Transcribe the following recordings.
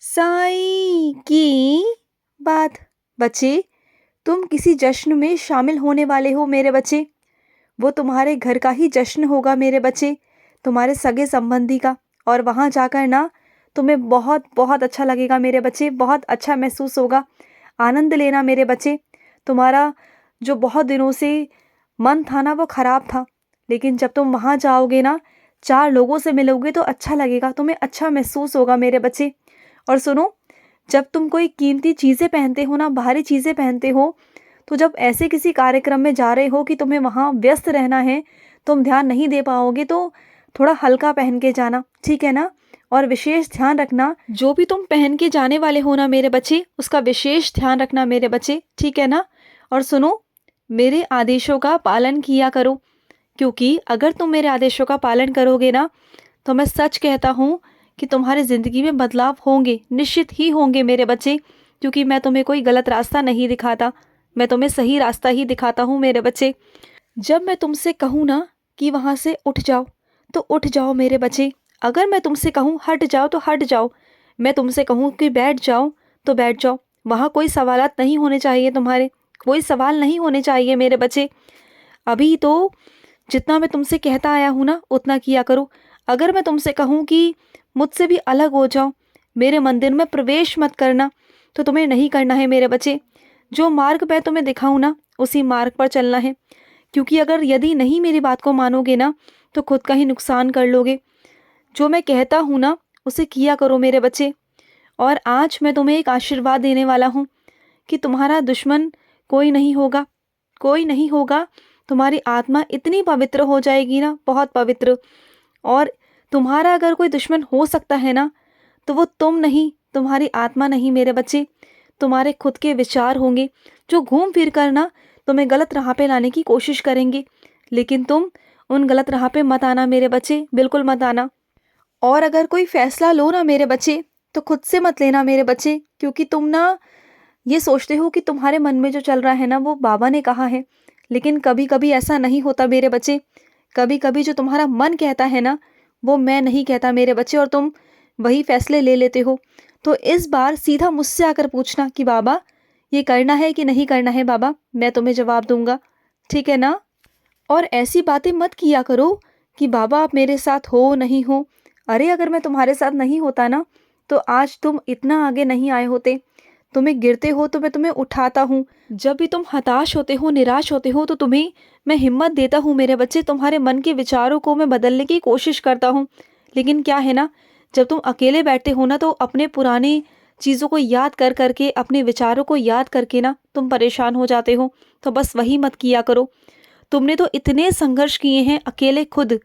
साईं की बात। बच्चे, तुम किसी जश्न में शामिल होने वाले हो मेरे बच्चे। वो तुम्हारे घर का ही जश्न होगा मेरे बच्चे, तुम्हारे सगे संबंधी का। और वहाँ जाकर ना तुम्हें बहुत बहुत अच्छा लगेगा मेरे बच्चे, बहुत अच्छा महसूस होगा। आनंद लेना मेरे बच्चे। तुम्हारा जो बहुत दिनों से मन था ना वो खराब था, लेकिन जब तुम वहाँ जाओगे ना, चार लोगों से मिलोगे तो अच्छा लगेगा, तुम्हें अच्छा महसूस होगा मेरे बच्चे। और सुनो, जब तुम कोई कीमती चीज़ें पहनते हो ना, भारी चीज़ें पहनते हो, तो जब ऐसे किसी कार्यक्रम में जा रहे हो कि तुम्हें वहाँ व्यस्त रहना है, तुम ध्यान नहीं दे पाओगे, तो थोड़ा हल्का पहन के जाना, ठीक है ना। और विशेष ध्यान रखना, जो भी तुम पहन के जाने वाले हो ना मेरे बच्चे, उसका विशेष ध्यान रखना मेरे बच्चे, ठीक है ना। और सुनो, मेरे आदेशों का पालन किया करो, क्योंकि अगर तुम मेरे आदेशों का पालन करोगे ना, तो मैं सच कहता हूँ कि तुम्हारी ज़िंदगी में बदलाव होंगे, निश्चित ही होंगे मेरे बच्चे। क्योंकि मैं तुम्हें कोई गलत रास्ता नहीं दिखाता, मैं तुम्हें सही रास्ता ही दिखाता हूँ मेरे बच्चे। जब मैं तुमसे कहूँ ना कि वहाँ से उठ जाओ, तो उठ जाओ मेरे बच्चे। अगर मैं तुमसे कहूँ हट जाओ तो हट जाओ। मैं तुमसे कहूँ कि बैठ जाओ तो बैठ जाओ। वहाँ कोई सवालात नहीं होने चाहिए तुम्हारे, कोई सवाल नहीं होने चाहिए मेरे बच्चे। अभी तो जितना मैं तुमसे कहता आया हूँ ना, उतना किया करो। अगर मैं तुमसे कहूँ कि मुझसे भी अलग हो जाओ, मेरे मंदिर में प्रवेश मत करना, तो तुम्हें नहीं करना है मेरे बच्चे। जो मार्ग मैं तुम्हें दिखाऊँ ना, उसी मार्ग पर चलना है। क्योंकि अगर यदि नहीं मेरी बात को मानोगे ना, तो खुद का ही नुकसान कर लोगे। जो मैं कहता हूँ ना, उसे किया करो मेरे बच्चे। और आज मैं तुम्हें एक आशीर्वाद देने वाला हूँ कि तुम्हारा दुश्मन कोई नहीं होगा, कोई नहीं होगा। तुम्हारी आत्मा इतनी पवित्र हो जाएगी ना, बहुत पवित्र। और तुम्हारा अगर कोई दुश्मन हो सकता है ना, तो वो तुम नहीं, तुम्हारी आत्मा नहीं मेरे बच्चे, तुम्हारे खुद के विचार होंगे, जो घूम फिर कर ना तुम्हें गलत राह पे लाने की कोशिश करेंगे। लेकिन तुम उन गलत राह पे मत आना मेरे बच्चे, बिल्कुल मत आना। और अगर कोई फैसला लो ना मेरे बच्चे, तो खुद से मत लेना मेरे बच्चे। क्योंकि तुम ना ये सोचते हो कि तुम्हारे मन में जो चल रहा है ना, वो बाबा ने कहा है। लेकिन कभी कभी ऐसा नहीं होता मेरे बच्चे। कभी कभी जो तुम्हारा मन कहता है ना, वो मैं नहीं कहता मेरे बच्चे, और तुम वही फैसले ले लेते हो। तो इस बार सीधा मुझसे आकर पूछना कि बाबा ये करना है कि नहीं करना है बाबा, मैं तुम्हें जवाब दूंगा, ठीक है ना। और ऐसी बातें मत किया करो कि बाबा आप मेरे साथ हो नहीं हो। अरे अगर मैं तुम्हारे साथ नहीं होता ना, तो आज तुम इतना आगे नहीं आए होते। तुम्हें गिरते हो तो मैं तुम्हें उठाता हूँ। जब भी तुम हताश होते हो, निराश होते हो, तो तुम्हें मैं हिम्मत देता हूँ मेरे बच्चे। तुम्हारे मन के विचारों को मैं बदलने की कोशिश करता हूँ। लेकिन क्या है ना, जब तुम अकेले बैठते हो ना, तो अपने पुराने चीज़ों को याद कर करके, अपने विचारों को याद करके ना तुम परेशान हो जाते हो। तो बस वही मत किया करो। तुमने तो इतने संघर्ष किए हैं अकेले, खुद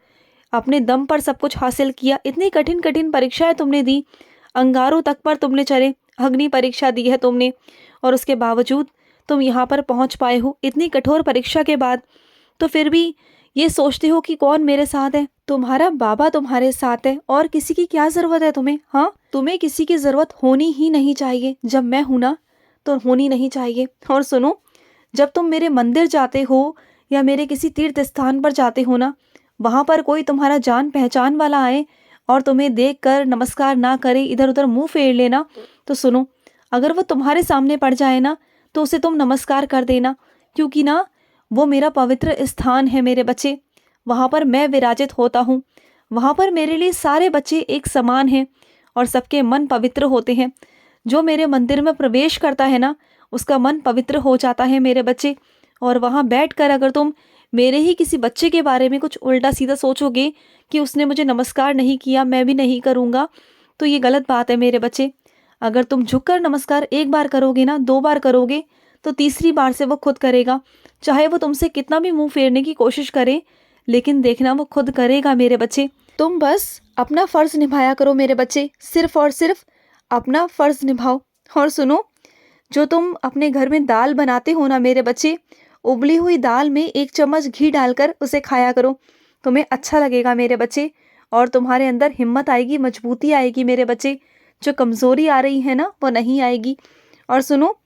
अपने दम पर सब कुछ हासिल किया। इतनी कठिन कठिन परीक्षाएं तुमने दी, अंगारों तक पर तुमने चले, अग्नि परीक्षा दी है तुमने, और उसके बावजूद तुम यहाँ पर पहुँच पाए हो। इतनी कठोर परीक्षा के बाद तो फिर भी ये सोचते हो कि कौन मेरे साथ है। तुम्हारा बाबा तुम्हारे साथ है, और किसी की क्या ज़रूरत है तुम्हें। हाँ, तुम्हें किसी की ज़रूरत होनी ही नहीं चाहिए। जब मैं हूँ ना, तो होनी नहीं चाहिए। और सुनो, जब तुम मेरे मंदिर जाते हो या मेरे किसी तीर्थ स्थान पर जाते हो ना, वहाँ पर कोई तुम्हारा जान पहचान वाला आए और तुम्हें देखकर नमस्कार ना करे, इधर उधर मुंह फेर लेना, तो सुनो, अगर वो तुम्हारे सामने पड़ जाए ना, तो उसे तुम नमस्कार कर देना। क्योंकि ना वो मेरा पवित्र स्थान है मेरे बच्चे। वहाँ पर मैं विराजित होता हूँ। वहाँ पर मेरे लिए सारे बच्चे एक समान हैं, और सबके मन पवित्र होते हैं। जो मेरे मंदिर में प्रवेश करता है ना, उसका मन पवित्र हो जाता है मेरे बच्चे। और वहाँ बैठकर अगर तुम मेरे ही किसी बच्चे के बारे में कुछ उल्टा सीधा सोचोगे कि उसने मुझे नमस्कार नहीं किया, मैं भी नहीं करूँगा, तो ये गलत बात है मेरे बच्चे। अगर तुम झुककर नमस्कार एक बार करोगे ना, दो बार करोगे, तो तीसरी बार से वो खुद करेगा। चाहे वो तुमसे कितना भी मुंह फेरने की कोशिश करे, लेकिन देखना वो खुद करेगा मेरे बच्चे। तुम बस अपना फ़र्ज़ निभाया करो मेरे बच्चे, सिर्फ़ और सिर्फ अपना फ़र्ज़ निभाओ। और सुनो, जो तुम अपने घर में दाल बनाते हो ना मेरे बच्चे, उबली हुई दाल में एक चम्मच घी डालकर उसे खाया करो। तुम्हें अच्छा लगेगा मेरे बच्चे, और तुम्हारे अंदर हिम्मत आएगी, मजबूती आएगी मेरे बच्चे। जो कमज़ोरी आ रही है ना, वो नहीं आएगी। और सुनो,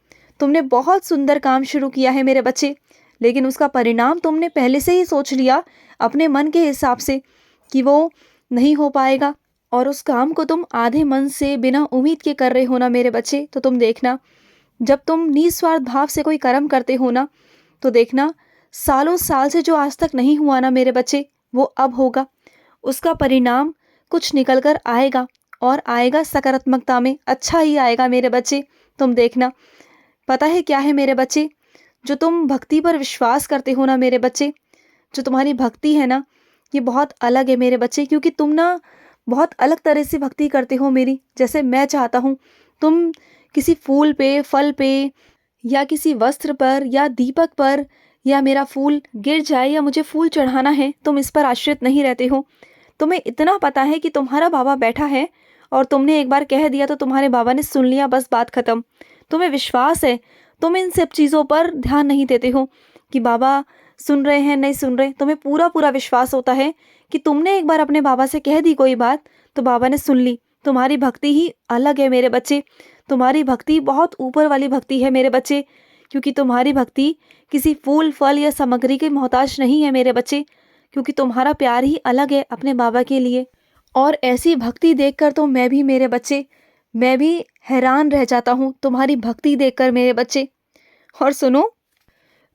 तुमने बहुत सुंदर काम शुरू किया है मेरे बच्चे, लेकिन उसका परिणाम तुमने पहले से ही सोच लिया अपने मन के हिसाब से कि वो नहीं हो पाएगा। और उस काम को तुम आधे मन से बिना उम्मीद के कर रहे हो ना मेरे बच्चे, तो तुम देखना, जब तुम निस्वार्थ भाव से कोई कर्म करते हो ना, तो देखना सालों साल से जो आज तक नहीं हुआ ना मेरे बच्चे, वो अब होगा। उसका परिणाम कुछ निकल कर आएगा, और आएगा सकारात्मकता में, अच्छा ही आएगा मेरे बच्चे। तुम देखना, पता है क्या है मेरे बच्चे, जो तुम भक्ति पर विश्वास करते हो ना मेरे बच्चे, जो तुम्हारी भक्ति है ना, ये बहुत अलग है मेरे बच्चे, क्योंकि तुम ना बहुत अलग तरह से भक्ति करते हो मेरी। जैसे मैं चाहता हूँ तुम किसी फूल पे, फल पे, या किसी वस्त्र पर, या दीपक पर, या मेरा फूल गिर जाए या मुझे फूल चढ़ाना है, तुम इस पर आश्रित नहीं रहते हो। तुम्हें इतना पता है कि तुम्हारा बाबा बैठा है, और तुमने एक बार कह दिया तो तुम्हारे बाबा ने सुन लिया, बस बात खत्म। तुम्हें विश्वास है, तुम इन सब चीज़ों पर ध्यान नहीं देते हो कि बाबा सुन रहे हैं नहीं सुन रहे। तुम्हें पूरा पूरा विश्वास होता है कि तुमने एक बार अपने बाबा से कह दी कोई बात, तो बाबा ने सुन ली। तुम्हारी भक्ति ही अलग है मेरे बच्चे, तुम्हारी भक्ति बहुत ऊपर वाली भक्ति है मेरे बच्चे, क्योंकि तुम्हारी भक्ति किसी फूल, फल या सामग्री के मोहताज नहीं है मेरे बच्चे, क्योंकि तुम्हारा प्यार ही अलग है अपने बाबा के लिए। और ऐसी भक्ति देखकर तो मैं भी मेरे बच्चे, मैं भी हैरान रह जाता हूँ तुम्हारी भक्ति देखकर मेरे बच्चे। और सुनो,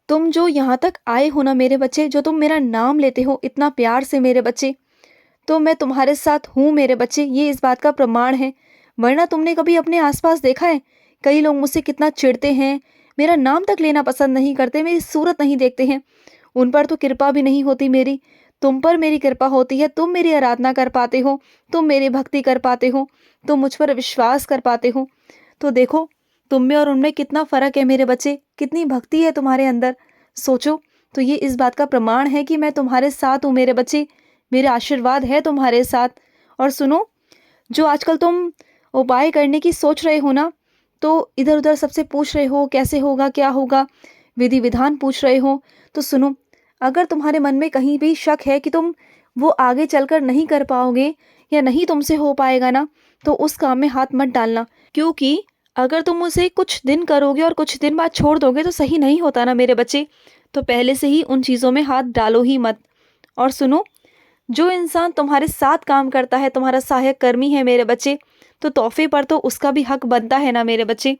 तुम जो यहाँ तक आए हो ना मेरे बच्चे, जो तुम मेरा नाम लेते हो इतना प्यार से मेरे बच्चे, तो मैं तुम्हारे साथ हूँ मेरे बच्चे, ये इस बात का प्रमाण है। वरना तुमने कभी अपने आसपास देखा है, कई लोग मुझसे कितना चिढ़ते हैं, मेरा नाम तक लेना पसंद नहीं करते, मेरी सूरत नहीं देखते हैं। उन पर तो कृपा भी नहीं होती मेरी, तुम पर मेरी कृपा होती है। तुम मेरी आराधना कर पाते हो, तुम मेरी भक्ति कर पाते हो, तुम मुझ पर विश्वास कर पाते हो। तो देखो, तुम में और उनमें कितना फ़र्क है मेरे बच्चे, कितनी भक्ति है तुम्हारे अंदर। सोचो, तो ये इस बात का प्रमाण है कि मैं तुम्हारे साथ हूँ मेरे बच्चे, मेरे आशीर्वाद है तुम्हारे साथ। और सुनो, जो आजकल तुम उपाय करने की सोच रहे हो ना, तो इधर उधर सबसे पूछ रहे हो कैसे होगा, क्या होगा, विधि विधान पूछ रहे हो, तो सुनो, अगर तुम्हारे मन में कहीं भी शक है कि तुम वो आगे चलकर नहीं कर पाओगे या नहीं तुमसे हो पाएगा ना, तो उस काम में हाथ मत डालना। क्योंकि अगर तुम उसे कुछ दिन करोगे और कुछ दिन बाद छोड़ दोगे तो सही नहीं होता ना मेरे बच्चे। तो पहले से ही उन चीज़ों में हाथ डालो ही मत। और सुनो, जो इंसान तुम्हारे साथ काम करता है, तुम्हारा सहायक कर्मी है मेरे बच्चे, तो तोहफे पर तो उसका भी हक बनता है ना मेरे बच्चे।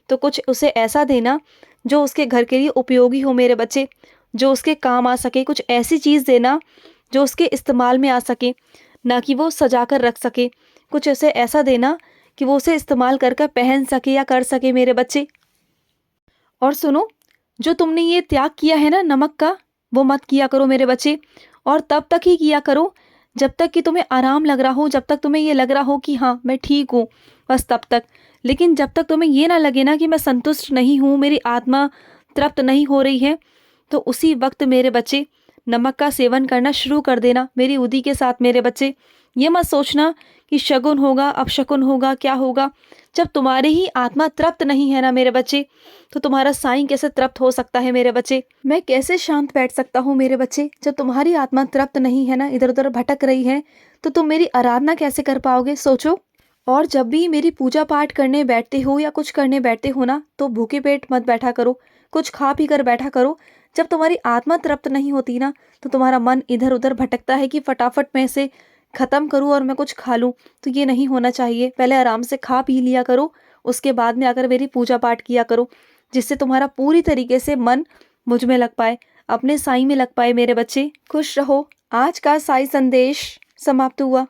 तो कुछ उसे ऐसा देना जो उसके घर के लिए उपयोगी हो मेरे बच्चे, जो उसके काम आ सके। कुछ ऐसी चीज़ देना जो उसके इस्तेमाल में आ सके, ना कि वो सजा कर रख सके। कुछ उसे ऐसा देना कि वो उसे इस्तेमाल कर कर पहन सके या कर सके मेरे बच्चे। और सुनो, जो तुमने ये त्याग किया है ना नमक का, वो मत किया करो मेरे बच्चे। और तब तक ही किया करो जब तक कि तुम्हें आराम लग रहा हो, जब तक तुम्हें ये लग रहा हो कि हाँ मैं ठीक हूँ, बस तब तक। लेकिन जब तक तुम्हें ये ना लगे ना कि मैं संतुष्ट नहीं हूँ, मेरी आत्मा तृप्त नहीं हो रही है, तो उसी वक्त मेरे बच्चे नमक का सेवन करना शुरू कर देना मेरी उदी के साथ मेरे बच्चे। ये मत सोचना कि शगुन होगा, अपशकुन होगा, क्या होगा। जब तुम्हारी ही आत्मा तृप्त नहीं है ना मेरे बच्चे, तो तुम्हारा साईं कैसे तृप्त हो सकता है मेरे बच्चे। मैं कैसे शांत बैठ सकता हूँ मेरे बच्चे, जब तुम्हारी आत्मा तृप्त नहीं है ना, इधर उधर भटक रही है, तो तुम मेरी आराधना कैसे कर पाओगे, सोचो। और जब भी मेरी पूजा पाठ करने बैठते हो या कुछ करने बैठते हो ना, तो भूखे पेट मत बैठा करो, कुछ खा पी कर बैठा करो। जब तुम्हारी आत्मा तृप्त नहीं होती ना, तो तुम्हारा मन इधर उधर भटकता है कि फटाफट मैं इसे ख़त्म करूँ और मैं कुछ खा लूँ। तो ये नहीं होना चाहिए। पहले आराम से खा पी लिया करो, उसके बाद में आकर मेरी पूजा पाठ किया करो, जिससे तुम्हारा पूरी तरीके से मन मुझ में लग पाए, अपने साईं में लग पाए मेरे बच्चे। खुश रहो। आज का साईं संदेश समाप्त हुआ।